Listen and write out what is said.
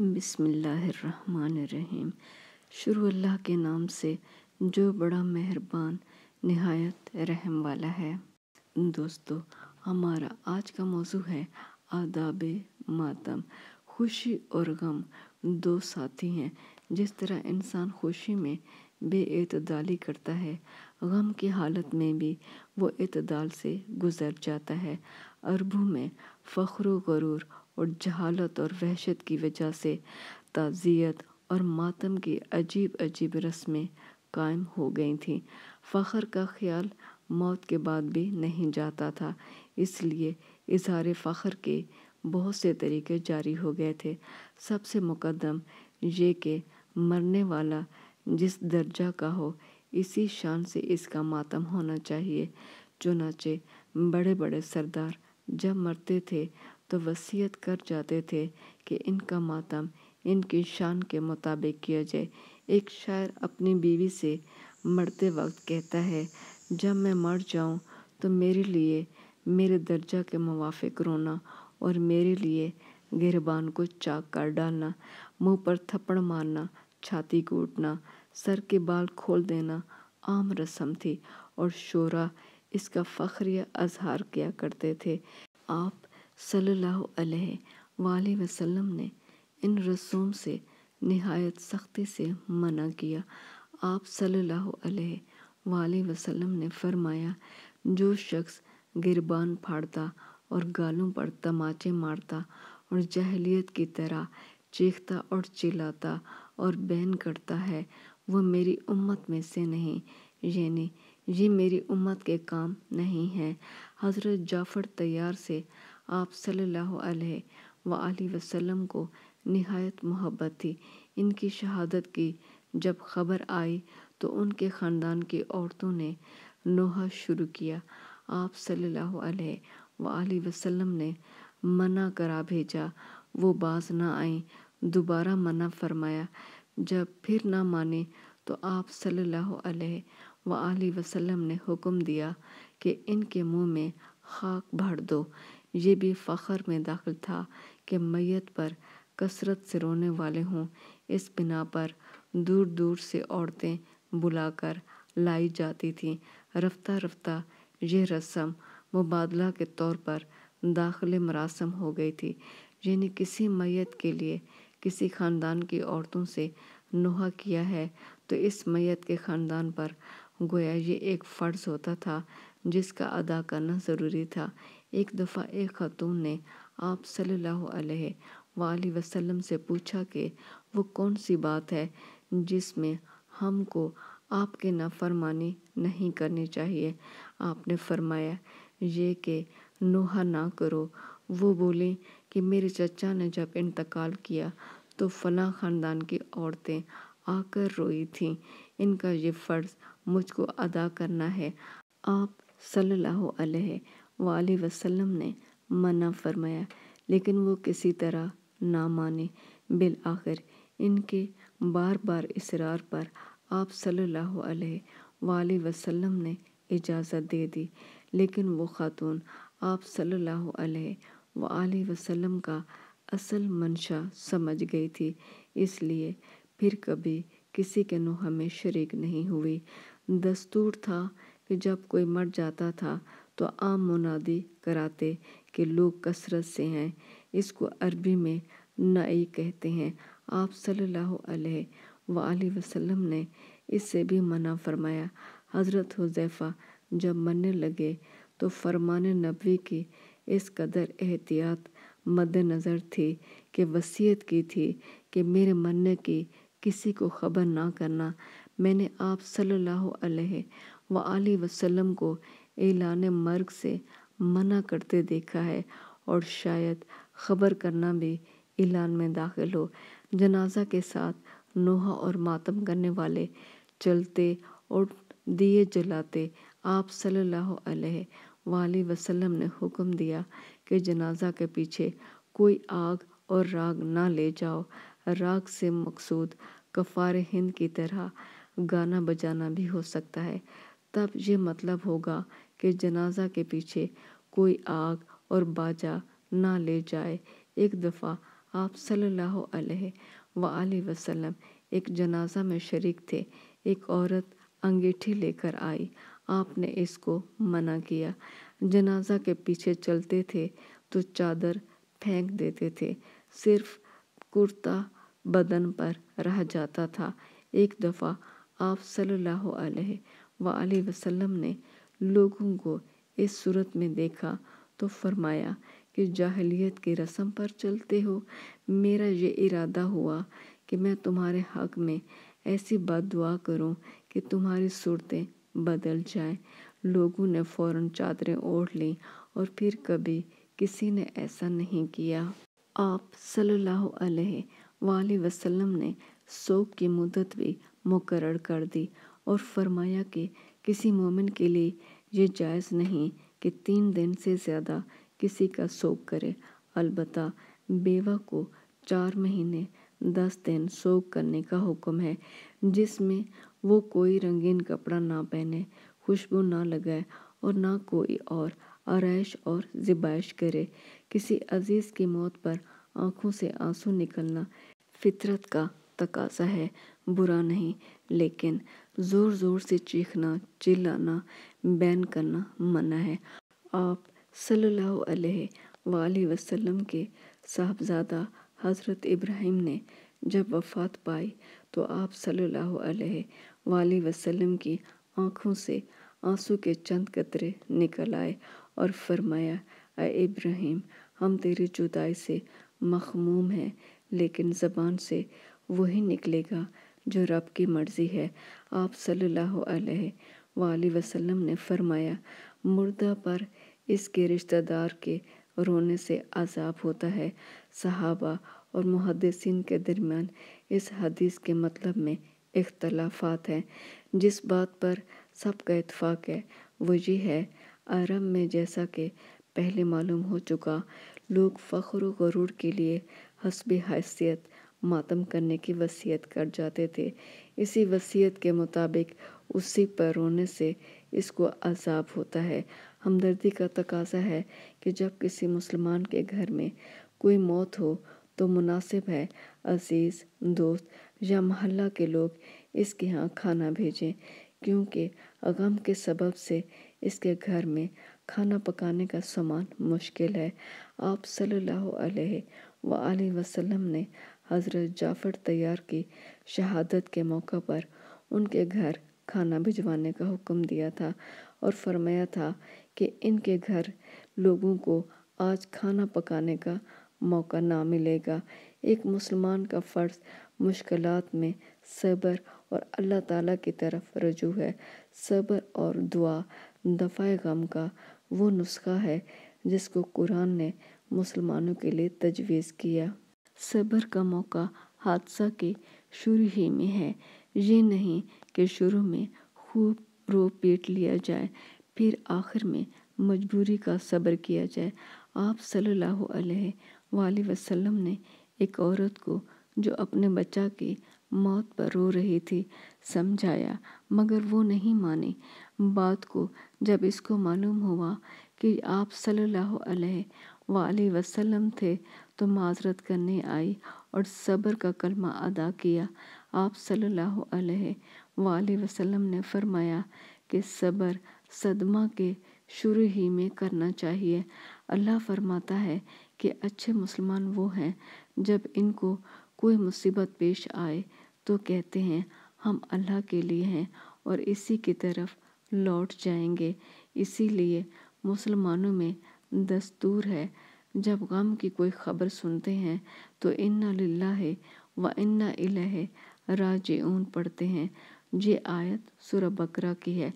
بسم اللہ الرحمن الرحیم۔ شروع اللہ کے نام سے جو بڑا مہربان نہایت رحم والا ہے۔ دوستو، ہمارا آج کا موضوع ہے آداب ماتم۔ خوشی اور غم دو ساتھی ہیں۔ جس طرح انسان خوشی میں بے اعتدالی کرتا ہے، غم کی حالت میں بھی وہ اعتدال سے گزر جاتا ہے۔ عربوں میں فخر و غرور اور جہالت اور وحشت کی وجہ سے تعزیت اور ماتم کی عجیب عجیب رسمیں قائم ہو گئی تھیں۔ فخر کا خیال موت کے بعد بھی نہیں جاتا تھا، اس لیے اظہار فخر کے بہت سے طریقے جاری ہو گئے تھے۔ سب سے مقدم یہ کہ مرنے والا جس درجہ کا ہو، اسی شان سے اس کا ماتم ہونا چاہیے۔ چنانچہ بڑے بڑے سردار جب مرتے تھے تو وصیت کر جاتے تھے کہ ان کا ماتم ان کی شان کے مطابق کیا جائے۔ ایک شاعر اپنی بیوی سے مرتے وقت کہتا ہے، جب میں مر جاؤں تو میرے لیے میرے درجہ کے موافق رونا اور میرے لیے گریبان کو چاک کر ڈالنا، منہ پر تھپڑ مارنا، چھاتی کوٹنا، سر کے بال کھول دینا عام رسم تھی، اور شعراء اس کا فخریہ اظہار کیا کرتے تھے۔ آپ صلی اللہ علیہ وآلہ وسلم نے ان رسوم سے نہایت سختی سے منع کیا۔ آپ صلی اللہ علیہ وآلہ وسلم نے فرمایا، جو شخص گریبان پھاڑتا اور گالوں پر تماچے مارتا اور جاہلیت کی طرح چیختا اور چلاتا اور بین کرتا ہے، وہ میری امت میں سے نہیں، یعنی یہ میری امت کے کام نہیں ہے۔ حضرت جعفر طیار سے آپ صلی اللہ علیہ وآلہ وسلم کو نہایت محبت تھی۔ ان کی شہادت کی جب خبر آئی تو ان کے خاندان کی عورتوں نے نوحہ شروع کیا۔ آپ صلی اللہ علیہ وآلہ وسلم نے منع کرا بھیجا، وہ باز نہ آئیں۔ دوبارہ منع فرمایا، جب پھر نہ مانے تو آپ صلی اللہ علیہ وآلہ وسلم نے حکم دیا کہ ان کے منہ میں خاک بھر دو۔ یہ بھی فخر میں داخل تھا کہ میت پر کثرت سے رونے والے ہوں۔ اس بنا پر دور دور سے عورتیں بلا کر لائی جاتی تھیں۔ رفتہ رفتہ یہ رسم مبادلہ کے طور پر داخل مراسم ہو گئی تھی، یعنی کسی میت کے لیے کسی خاندان کی عورتوں سے نوحہ کیا ہے تو اس میت کے خاندان پر گویا یہ ایک فرض ہوتا تھا جس کا ادا کرنا ضروری تھا۔ ایک دفعہ ایک خاتون نے آپ صلی اللہ علیہ وآلہ وسلم سے پوچھا کہ وہ کون سی بات ہے جس میں ہم کو آپ کی نافرمانی نہیں کرنی چاہیے۔ آپ نے فرمایا، یہ کہ نوحہ نہ کرو۔ وہ بولیں کہ میرے چچا نے جب انتقال کیا تو فلاں خاندان کی عورتیں آ کر روئی تھیں، ان کا یہ فرض مجھ کو ادا کرنا ہے۔ آپ صلی اللہ علیہ وآلہ وسلم نے منع فرمایا، لیکن وہ کسی طرح نہ مانے۔ بالآخر ان کے بار بار اصرار پر آپ صلی اللہ علیہ وآلہ وسلم نے اجازت دے دی، لیکن وہ خاتون آپ صلی اللہ علیہ وآلہ وسلم کا اصل منشا سمجھ گئی تھی، اس لیے پھر کبھی کسی کے نوحہ میں شریک نہیں ہوئی۔ دستور تھا کہ جب کوئی مر جاتا تھا تو عام منادی کراتے کہ لوگ کثرت سے ہیں۔ اس کو عربی میں نعی کہتے ہیں۔ آپ صلی اللہ علیہ وآلہ وسلم نے اس سے بھی منع فرمایا۔ حضرت حذیفہ جب مرنے لگے تو فرمان نبوی کی اس قدر احتیاط مد نظر تھی کہ وصیت کی تھی کہ میرے مرنے کی کسی کو خبر نہ کرنا۔ میں نے آپ صلی اللہ علیہ وآلہ وسلم کو اعلان مرگ سے منع کرتے دیکھا ہے، اور شاید خبر کرنا بھی اعلان میں داخل ہو۔ جنازہ کے ساتھ نوحہ اور ماتم کرنے والے چلتے اور دیے جلاتے۔ آپ صلی اللہ علیہ وآلہ وسلم نے حکم دیا کہ جنازہ کے پیچھے کوئی آگ اور راگ نہ لے جاؤ۔ راگ سے مقصود کفار ہند کی طرح گانا بجانا بھی ہو سکتا ہے۔ تب یہ مطلب ہوگا کہ جنازہ کے پیچھے کوئی آگ اور باجا نہ لے جائے۔ ایک دفعہ آپ صلی اللہ علیہ وآلہ وسلم ایک جنازہ میں شریک تھے۔ ایک عورت انگیٹھی لے کر آئی، آپ نے اس کو منع کیا۔ جنازہ کے پیچھے چلتے تھے تو چادر پھینک دیتے تھے، صرف کرتا بدن پر رہ جاتا تھا۔ ایک دفعہ آپ صلی اللہ علیہ وآلہ وسلم نے لوگوں کو اس صورت میں دیکھا تو فرمایا کہ جاہلیت کی رسم پر چلتے ہو۔ میرا یہ ارادہ ہوا کہ میں تمہارے حق میں ایسی بد دعا کروں کہ تمہاری صورتیں بدل جائیں۔ لوگوں نے فوراً چادریں اوڑھ لیں اور پھر کبھی کسی نے ایسا نہیں کیا۔ آپ صلی اللہ علیہ وآلہ وسلم نے سوگ کی مدت بھی مقرر کر دی اور فرمایا کہ کسی مومن کے لیے یہ جائز نہیں کہ 3 دن سے زیادہ کسی کا سوگ کرے، البتہ بیوہ کو 4 مہینے 10 دن سوگ کرنے کا حکم ہے، جس میں وہ کوئی رنگین کپڑا نہ پہنے، خوشبو نہ لگائے اور نہ کوئی اور آرائش اور زیبائش کرے۔ کسی عزیز کی موت پر آنکھوں سے آنسو نکلنا فطرت کا تقاضا ہے، برا نہیں، لیکن زور زور سے چیخنا، چلانا، بین کرنا منع ہے۔ آپ صلی اللہ علیہ وآلہ وسلم کے صاحبزادہ حضرت ابراہیم نے جب وفات پائی تو آپ صلی اللہ علیہ وآلہ وسلم کی آنکھوں سے آنسو کے چند قطرے نکل آئے اور فرمایا، اے ابراہیم، ہم تیری جدائی سے مغموم ہیں، لیکن زبان سے وہی نکلے گا جو رب کی مرضی ہے۔ آپ صلی اللہ علیہ وآلہ وسلم نے فرمایا، مردہ پر اس کے رشتہ دار کے رونے سے عذاب ہوتا ہے۔ صحابہ اور محدثین کے درمیان اس حدیث کے مطلب میں اختلافات ہیں۔ جس بات پر سب کا اتفاق ہے وہ یہ ہے، عرب میں جیسا کہ پہلے معلوم ہو چکا، لوگ فخر و غرور کے لیے حسب حیثیت ماتم کرنے کی وصیت کر جاتے تھے۔ اسی وصیت کے مطابق اسی پر رونے سے اس کو عذاب ہوتا ہے۔ ہمدردی کا تقاضا ہے کہ جب کسی مسلمان کے گھر میں کوئی موت ہو تو مناسب ہے عزیز، دوست یا محلہ کے لوگ اس کے ہاں کھانا بھیجیں، کیونکہ غم کے سبب سے اس کے گھر میں کھانا پکانے کا سامان مشکل ہے۔ آپ صلی اللہ علیہ وآلہ وسلم نے حضرت جعفر طیار کی شہادت کے موقع پر ان کے گھر کھانا بھجوانے کا حکم دیا تھا اور فرمایا تھا کہ ان کے گھر لوگوں کو آج کھانا پکانے کا موقع نہ ملے گا۔ ایک مسلمان کا فرض مشکلات میں صبر اور اللہ تعالیٰ کی طرف رجوع ہے۔ صبر اور دعا دفع غم کا وہ نسخہ ہے جس کو قرآن نے مسلمانوں کے لیے تجویز کیا۔ صبر کا موقع حادثہ کے شروع ہی میں ہے، یہ نہیں کہ شروع میں خوب رو پیٹ لیا جائے پھر آخر میں مجبوری کا صبر کیا جائے۔ آپ صلی اللہ علیہ وآلہ وسلم نے ایک عورت کو جو اپنے بچہ کی موت پر رو رہی تھی سمجھایا، مگر وہ نہیں مانی۔ بات کو جب اس کو معلوم ہوا کہ آپ صلی اللہ علیہ وآلہ وسلم تھے تو معذرت کرنے آئی اور صبر کا کلمہ ادا کیا۔ آپ صلی اللہ علیہ وآلہ وسلم نے فرمایا کہ صبر صدمہ کے شروع ہی میں کرنا چاہیے۔ اللہ فرماتا ہے کہ اچھے مسلمان وہ ہیں جب ان کو کوئی مصیبت پیش آئے تو کہتے ہیں ہم اللہ کے لیے ہیں اور اسی کی طرف لوٹ جائیں گے۔ اسی لیے مسلمانوں میں دستور ہے جب غم کی کوئی خبر سنتے ہیں تو انا للہ و انا الیہ راجعون پڑھتے ہیں۔ یہ آیت سورہ بقرہ کی ہے۔